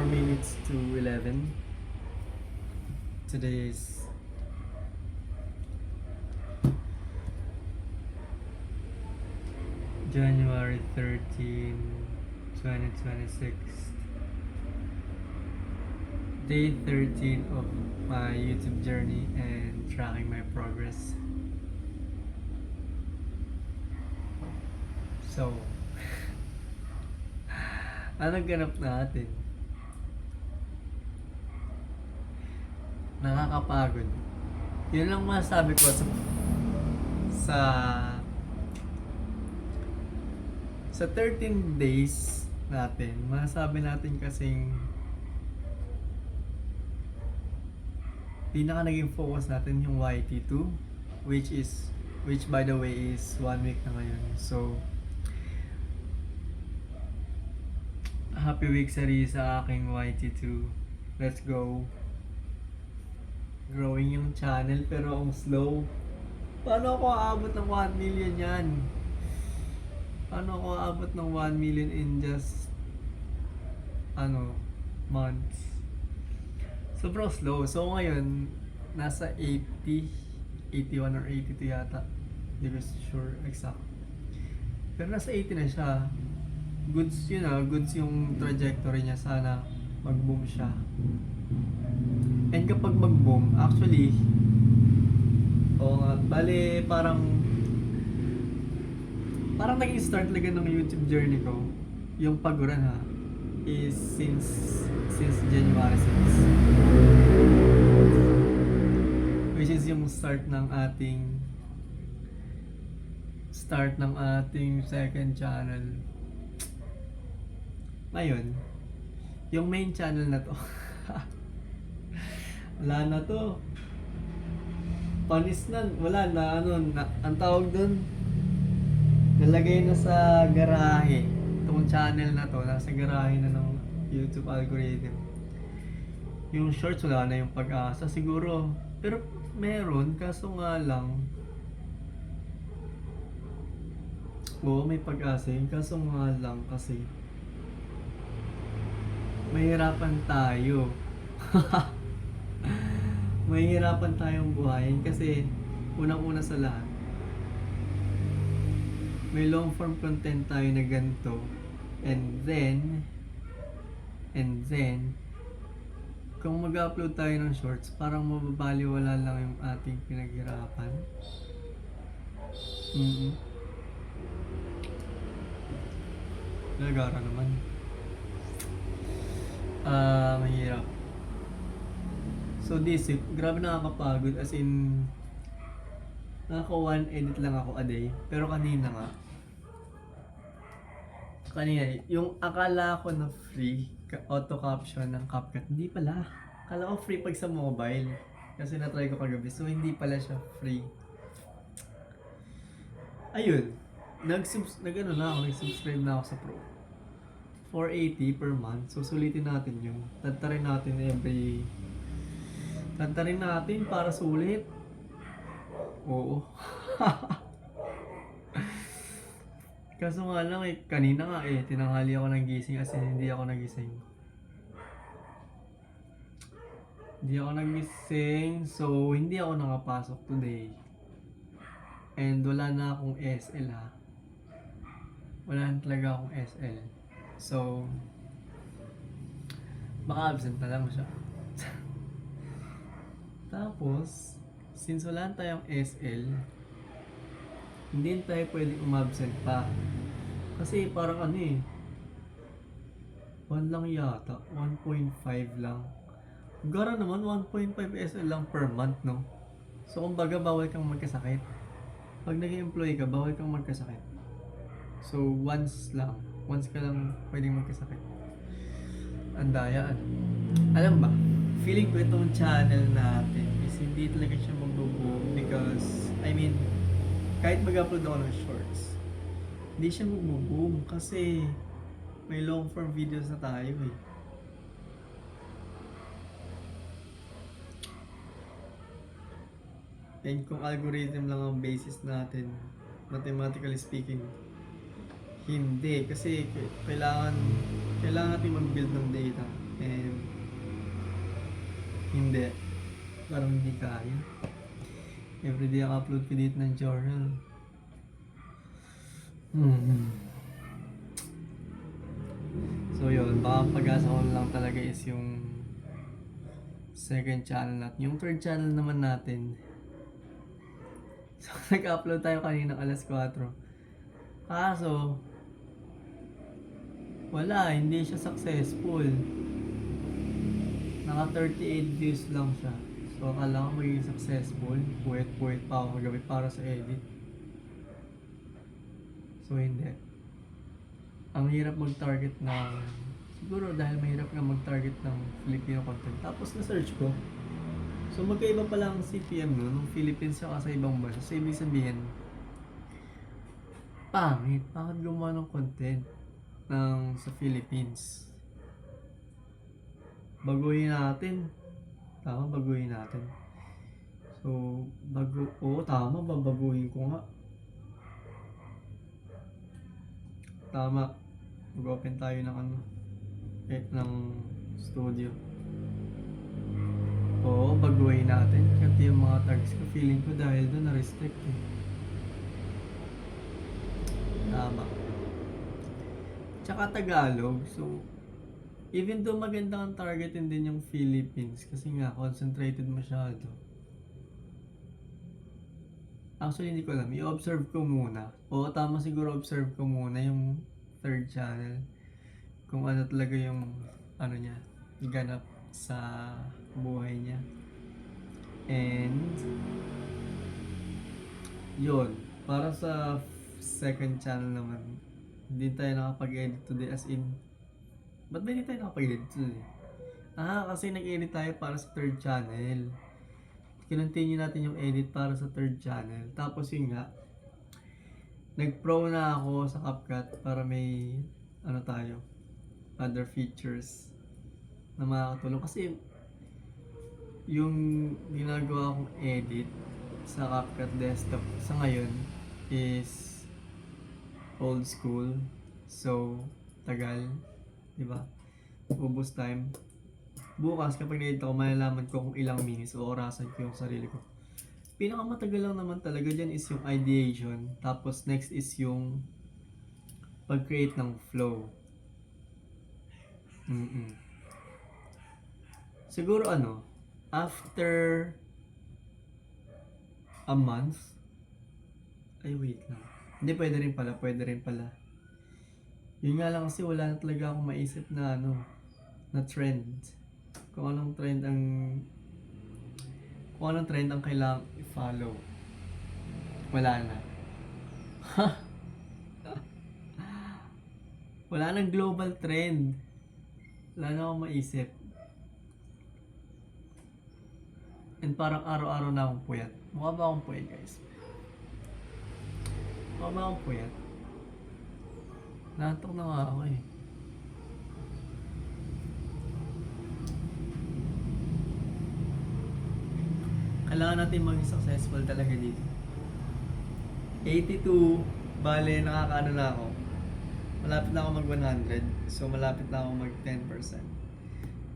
minutes to 11. Today is January 13, 2026. Day 13 of my YouTube journey and tracking my progress. So, anong ganap natin? Nakakapagod. Yun lang masasabi ko sa 13 days natin. Masasabi natin kasing pinaka naging focus natin yung YT2, which by the way is 1 week na ngayon. So happy week sa aking YT2. Let's go. Growing yung channel pero ang slow. Paano ako aabot ng 1 million yan? Paano ako aabot ng 1 million in just months? Sobrang slow. So ngayon nasa 80, 81 or 82 yata. Hindi ko sure exact. Pero nasa 80 na siya. Goods yun goods yung trajectory niya. Sana mag-boom siya. And kapag mag-boom, actually, bale parang naging start talaga ng YouTube journey ko, yung paguran is since January 6. Which is yung start ng ating second channel. Ngayon, yung main channel na to, wala na to. Panis na, wala na, ang tawag dun, nalagay na sa garahe. Itong channel na to, nasa garahe na ng YouTube algorithm. Yung shorts, wala na yung pag-asa siguro. Pero meron, kaso nga lang, may pag-asa yun, kaso nga lang kasi mahirapan tayo. Mahirapan tayong buhayin kasi unang-una sa lahat, may long form content tayo na ganito, and then kung mag-upload tayo ng shorts, parang mababaliwala lang yung ating pinaghirapan. Nagara naman. Mahirap. So this week, grabe nakakapagod, as in naka 1 edit lang ako a day. Pero kanina yung akala ko na free auto caption ng CapCut, hindi pala. Akala ko free pag sa mobile kasi na-try ko kagabi, so hindi pala siya free. Ayun, nag-subscribe na ako sa Pro. 480 per month. So sulitin natin yung tantarin natin para sulit. Oo. Kaso nga lang kanina tinanghali ako ng gising, as in hindi ako nagising. So hindi ako nakapasok today. And wala na akong SL Wala na talaga akong SL. So baka absent na lang siya. Tapos, since wala tayong SL, hindi tayo pwedeng umabsent pa. Kasi parang 1 lang yata, 1.5 lang. Gara naman, 1.5 SL lang per month, no? So, kumbaga, bawal kang magkasakit. Pag naging employee ka, bawal kang magkasakit. So, once ka lang pwedeng magkasakit. Andaya, alam ba? Feeling ko itong channel natin is hindi talaga siya mag-boom because, kahit mag-upload ako ng shorts, hindi siya mag-boom kasi may long form videos na tayo And kung algorithm lang ang basis natin, mathematically speaking, hindi. Kasi kailangan natin mag-build ng data. And hindi. Parang hindi kaya. Everyday ang upload ko dito ng journal. So yun, baka pag-asa ko lang talaga is yung second channel natin. Yung third channel naman natin. So nag-upload tayo kanina alas 4. Kaso, wala, hindi siya successful. Naka 38 views lang siya. So akala ko magiging successful. Puwet-puwet pa ako kagabi para sa edit. So hindi. Ang hirap mag-target ng... Siguro dahil mahirap nga mag-target ng Filipino content. Tapos na-search ko. So magkaiba pala ang CPM no, ng Philippines saka sa ibang bansa. So ibig sabihin, pangit. Bakit gumawa ng content ng sa Philippines? Baguhin natin. Tama, baguhin natin. So, tama, babaguhin ko nga. Tama. Mag-open tayo ng ng studio. Oo, baguhin natin. Kasi yung mga tags ko, feeling ko dahil doon na-restrict eh. Tama. Tsaka Tagalog. So, even though maganda ang targetin din yung Philippines, kasi nga, concentrated masyado. Actually, hindi ko alam. I-observe ko muna. Oo, tama siguro observe ko muna yung third channel. Kung ano talaga yung, niya, ganap sa buhay niya. And, yun. Para sa second channel naman, hindi tayo nakapag-edit today as in, ba't ba hindi tayo nakapag-edit today? Kasi nag-edit tayo para sa third channel. Kinontinue natin yung edit para sa third channel. Tapos yun nga, nag-pro na ako sa CapCut para may, tayo, other features na makakatulong. Kasi, yung ginagawa kong edit sa CapCut desktop sa ngayon is old school. So, tagal. Diba? Ubus time. Bukas kapag na-edit ako, malalaman ko kung ilang minutes o orasan ko yung sarili ko. Pinakamatagal lang naman talaga dyan is yung ideation. Tapos next is yung pag-create ng flow. Siguro after a month, ay wait lang. Hindi, pwede rin pala. Yun nga lang kasi wala na talaga akong maisip na na trend. Kung anong trend ang kailangang i-follow. Wala na. Wala nang global trend. Wala na akong maisip. And parang araw-araw na akong puyat. Mukha ba akong puyat, guys? Mukha ba akong puyat? Naantok na nga ako eh. Kailangan natin maging successful talaga dito. 82, bale nakakaano na ako. Malapit na ako mag 100. So malapit na ako mag 10%.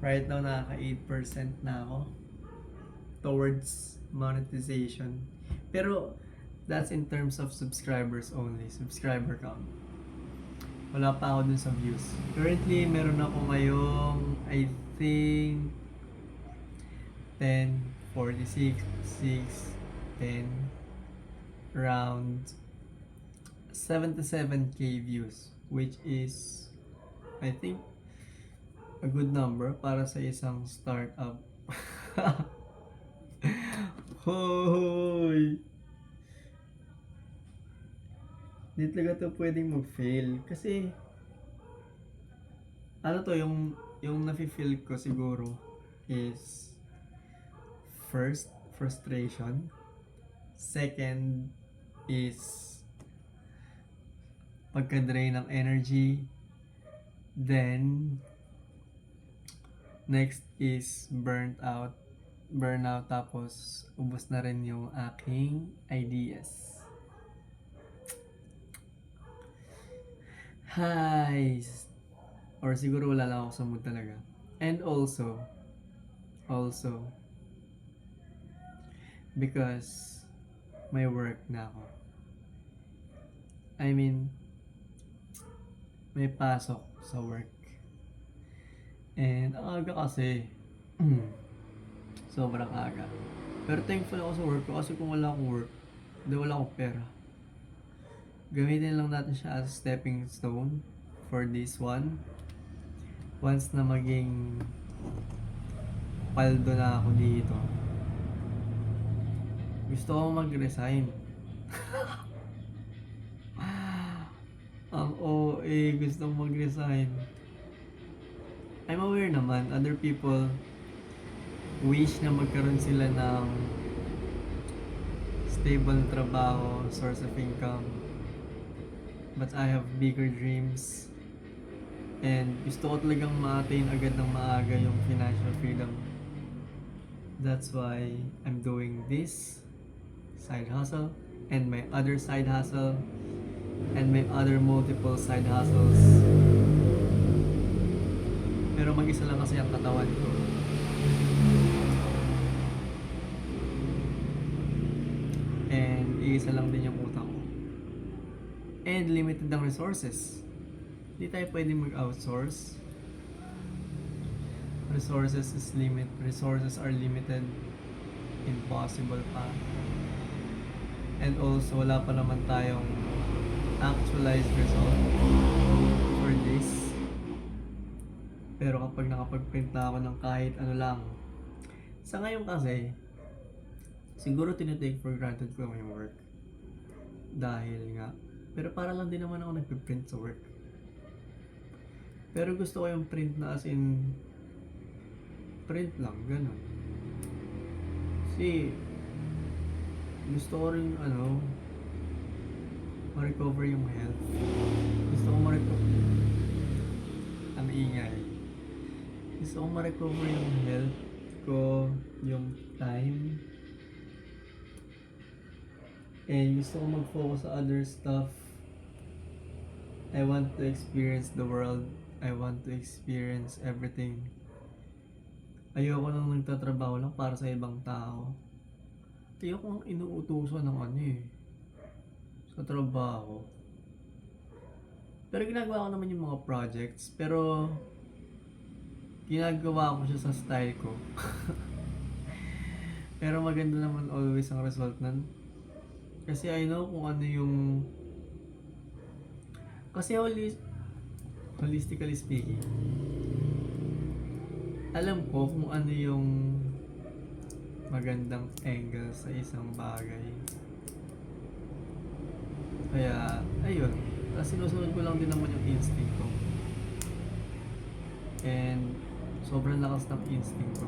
Right now nakaka 8% na ako towards monetization. Pero that's in terms of subscribers only. Subscriber count. Wala pa ako dun sa views. Currently, meron ako ngayong, I think, 10, 46, 6, 10, around 77k views. Which is, I think, a good number para sa isang startup. Hoy! Hindi talaga to pwedeng mag-fail. Kasi, yung nafe-feel ko siguro is, first, frustration. Second is, pagka-drain ng energy. Then, next is burnout, tapos ubos na rin yung aking ideas. Hi! Or siguro wala lang ako sa mood talaga. And also, because may work na ako. I mean, may pasok sa work. And ang aga kasi, sobrang aga. Pero thankful ako sa work ko kasi kung wala akong work, hindi wala akong pera. Gamitin lang natin siya as stepping stone for this one. Once na maging paldo na ako dito, gusto ko mag-resign. Ang OA, gusto kong mag-resign. I'm aware naman, other people wish na magkaroon sila ng stable trabaho, source of income. But I have bigger dreams. And gusto ko talagang ma-attain agad ng maaga yung financial freedom. That's why I'm doing this side hustle and my other side hustle and my other multiple side hustles. Pero mag-isa lang kasi ang katawan ko. And isa lang din yung utak ko. And limited ang resources. Hindi tayo pwedeng mag-outsource. Resources are limited. Impossible pa. And also, wala pa naman tayong actualized result for this. Pero kapag nakapag-print na ako ng kahit ano lang, sa ngayon kasi, siguro tinitake for granted ko yung work. Dahil nga, pero para lang din naman ako nagpiprint sa work. Pero gusto ko yung print na as in print lang, ganun. Kasi gusto ko rin ma-recover yung health. Gusto ko ma-recover ang ingay. Gusto ko ma-recover yung health ko, yung time. And gusto ko mag-focus sa other stuff. I want to experience the world. I want to experience everything. Ayoko nang nagtatrabaho lang para sa ibang tao. Ayoko nang inuutusan ng sa trabaho. Pero ginagawa ko naman yung mga projects. Pero ginagawa ko siya sa style ko. Pero maganda naman always ang result nun. Kasi I know kung ano yung... Kasi holistically speaking, alam ko kung ano yung magandang angle sa isang bagay. Kaya, ayun. Tapos sinusunod ko lang din naman yung instinct ko. And sobrang lakas ng instinct ko.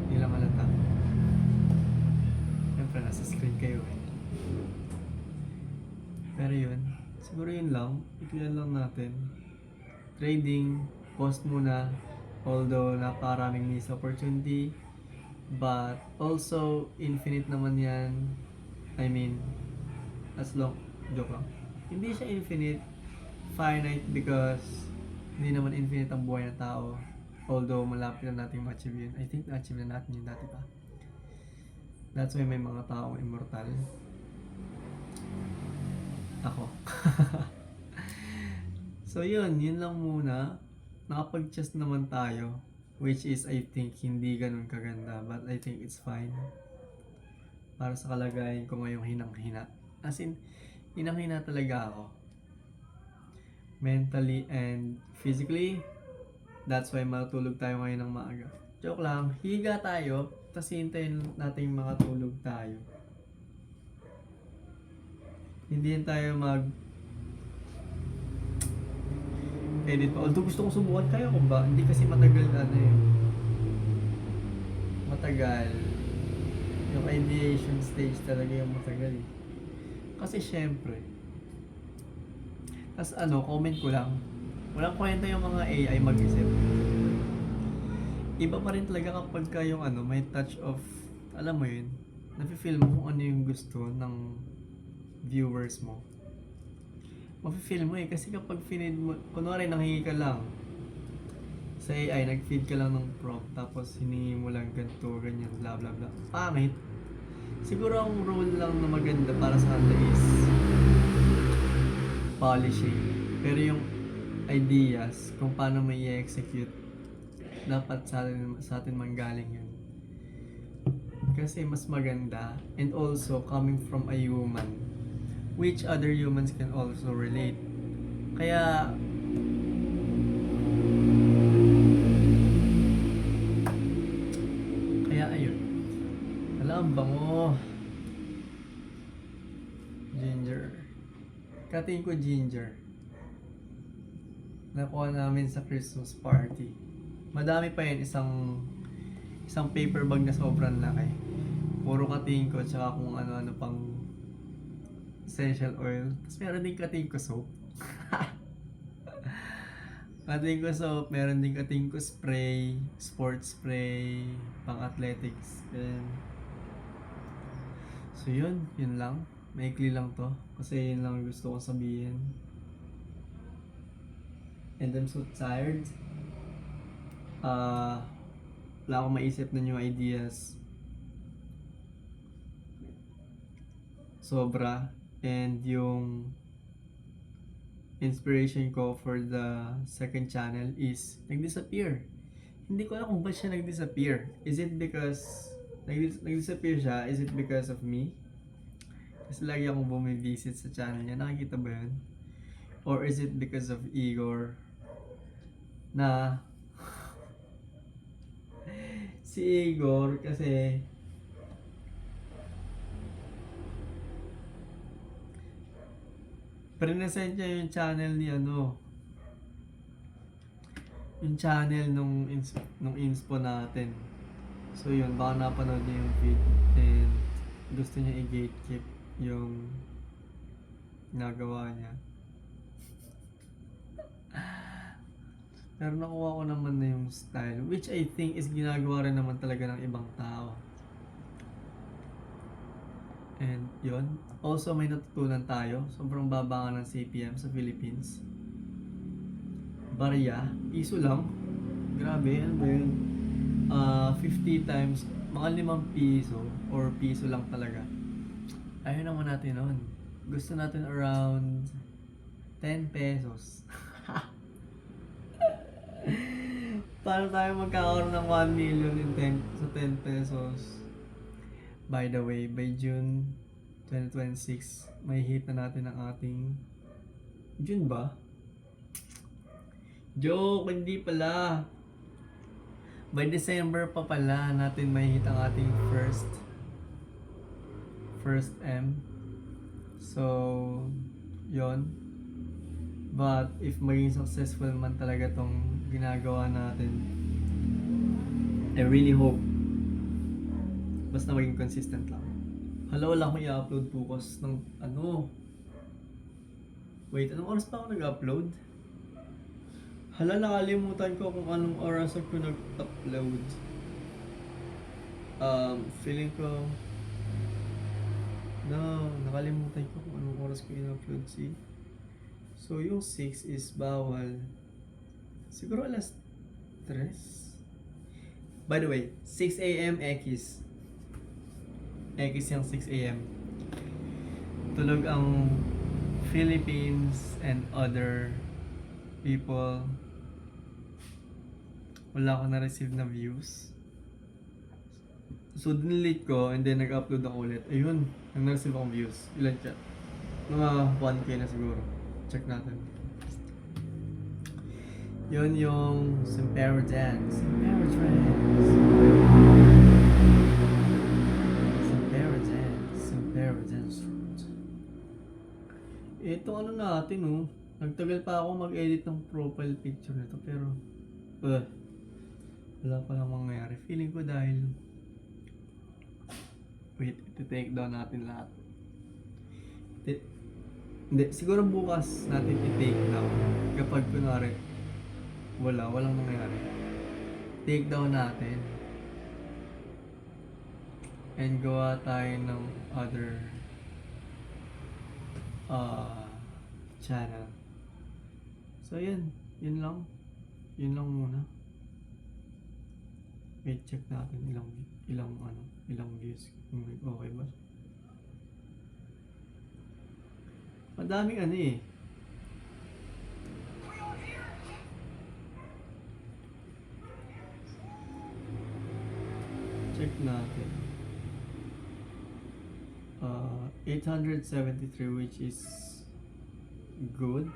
Hindi lang halata. Siyempre, nasa screen kayo Pero yun, siguro yun lang. Iklan lang natin. Trading, post muna. Although napakaraming missed opportunity. But also, infinite naman yan. I mean, as long, joke lang. Hindi siya infinite, finite because hindi naman infinite ang buhay ng tao. Although malapit na natin ma-achieve yun. I think na-achieve na natin yun dati pa. That's why may mga taong immortal. Ako. So yun lang muna. Nakapag-chest naman tayo. Which is I think hindi ganun kaganda. But I think it's fine. Para sa kalagayan ko ngayong hinang-hina. As in, hinang-hina talaga ako. Mentally and physically. That's why matulog tayo ngayon ng maaga. Joke lang, higa tayo. Tapos hintayin natin makatulog tayo. Hindi tayo edit pa. Although gusto kong subukan, kaya ko ba? Hindi kasi matagal matagal. Yung ideation stage talaga yung matagal eh. Kasi syempre. Tas comment ko lang. Walang kwenta yung mga AI mag-isip. Iba pa rin talaga kapag ka yung may touch of, alam mo yun, nafe-feel mo kung ano yung gusto ng viewers mo. Mafe-feel mo kasi kapag finid mo, kunwari nanghingi ka lang Sa AI, nag-feed ka lang ng prompt, tapos hiningi mo lang ganito, ganyan, bla bla bla. Pangit. Siguro ang role lang na maganda para sa kanila is polishing. Pero yung ideas, kung paano may i-execute, dapat sa atin manggaling yun. Kasi mas maganda, and also coming from a human, which other humans can also relate. Kaya, ayun. Wala, ang bango. Ginger. Katingin ko ginger. Nakuha namin sa Christmas party. Madami pa yan, isang paper bag na sobrang laki. Puro katingin ko, tsaka kung ano-ano pang essential oil. Tapos meron din katingin ko soap. Katingin ko soap, meron din katingin ko spray, sports spray, pang athletics. Then, so yun lang. Maikli lang to. Kasi yun lang gusto kong sabihin. And I'm so tired. Wala akong maisip na new ideas. Sobra. And yung inspiration ko for the second channel is nag-disappear. Hindi ko alam kung ba't siya nag-disappear. Is it because nag-disappear siya? Is it because of me? Kasi lagi akong bumivisit sa channel niya. Nakikita ba yun? Or is it because of Igor? Na si Igor kasi present niya yung channel ni yung channel nung inspo natin. So yun, baka napanood niya yung feed and gusto niya i-gatekeep yung ginagawa niya. Pero nakuha ko naman na yung style, which I think is ginagawa rin naman talaga ng ibang tao. And yun, also may natutunan tayo. Sobrang baba nga ng CPM sa Philippines. Barya, piso lang. Grabe, ano ba yun? 50 times, mga 5 piso or piso lang talaga. Ayaw naman natin nun. Gusto natin around 10 pesos. Paano tayo magkakaroon ng 1 million sa 10 pesos? By the way, by June 2026, may hit na natin ang ating... June ba? Joke, hindi pala. By December pa pala natin may hit ang ating first M. So, yon. But if maging successful man talaga tong ginagawa natin, I really hope basta maging consistent lang. Hala, wala akong i-upload bukas ng wait, anong oras pa ako nag-upload? Hala, nakalimutan ko kung anong oras ako nag-upload. Feeling ko nakalimutan ko kung anong oras ko in-upload. So yung 6 is bawal. Siguro alas 3. By the way, 6 AM X yung 6 AM. Tulog ang Philippines and other people. Wala ako na-receive na views. So, dinelete ko and then nag-upload ako ulit. Ayun, nag-receive akong views. Ilan siya? Mga 1K na siguro. Check natin. Yun yung Simpero Dance. Simpero Dance. Ito ano natin nagtagal pa ako mag-edit ng profile picture nito pero wala pa lang mangyayari. Feeling ko dahil wait, iti-take down natin lahat. Hindi, siguro bukas natin i-take down kapag kunwari walang nangyayari. Take down natin and gawa tayo ng other channel. So yun lang muna. Wait, check natin ilang views. Kung okay ba? Madaming ano eh. Check natin. 873, which is good.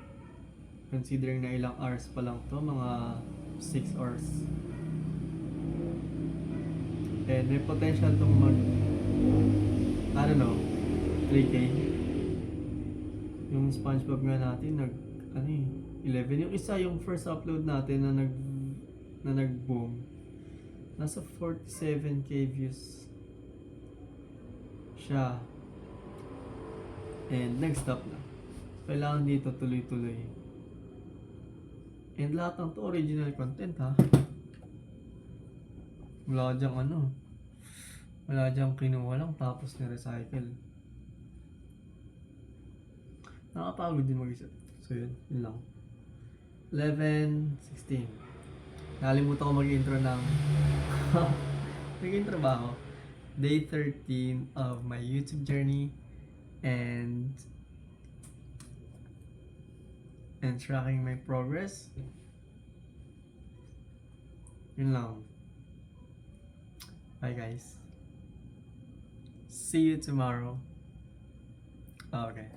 Considering na ilang hours pa lang to, mga 6 hours. And may potential tong I don't know, 3K. Yung SpongeBob nga natin, 11. Yung isa, yung first upload natin na nag-boom, nasa 47k views siya. And nag-stop na. Kailangan dito tuloy-tuloy. And lahat ng to original content ha. Wala dyang kinuha lang tapos ni-recycle. Nakapagod din mag-isip. So yun lang. 11:16. Nakalimutan ko mag-intro ng nag-intro ba ako? Day 13 of my YouTube journey and tracking my progress. Yun lang. Bye guys. See you tomorrow. Okay.